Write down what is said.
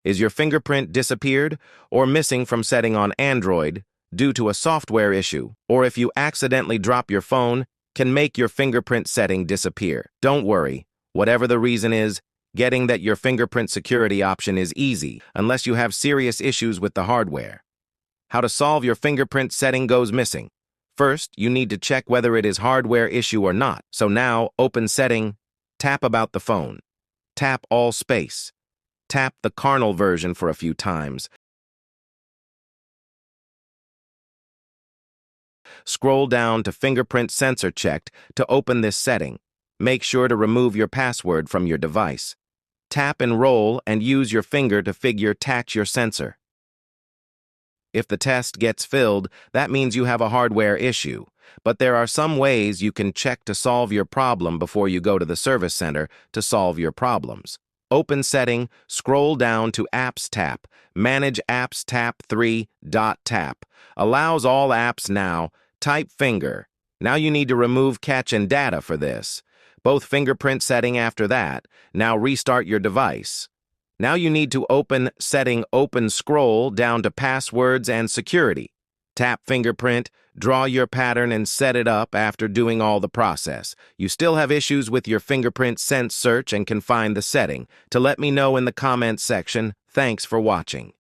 Is your fingerprint disappeared or missing from setting on Android due to a software issue? Or if you accidentally drop your phone, can make your fingerprint setting disappear? Don't worry. Whatever the reason is, getting that your fingerprint security option is easy unless you have serious issues with the hardware. How to solve your fingerprint setting goes missing. First, you need to check whether it is hardware issue or not. So now, open Setting, tap About the phone, tap All Space, tap the kernel version for a few times. Scroll down to Fingerprint Sensor Checked to open this setting. Make sure to remove your password from your device. Tap Enroll and use your finger to touch your sensor. If the test gets filled, that means you have a hardware issue. But there are some ways you can check to solve your problem before you go to the service center to solve your problems. Open Setting, scroll down to Apps Tap. Manage Apps Tap 3.tap. Allows all apps now. Type Finger. Now you need to remove Catch and Data for this. Both fingerprint setting after that. Now restart your device. Now you need to open Setting, scroll down to Passwords and Security. Tap Fingerprint, draw your pattern and set it up after doing all the process. You still have issues with your fingerprint sense search and can find the setting. To let me know in the comments section. Thanks for watching.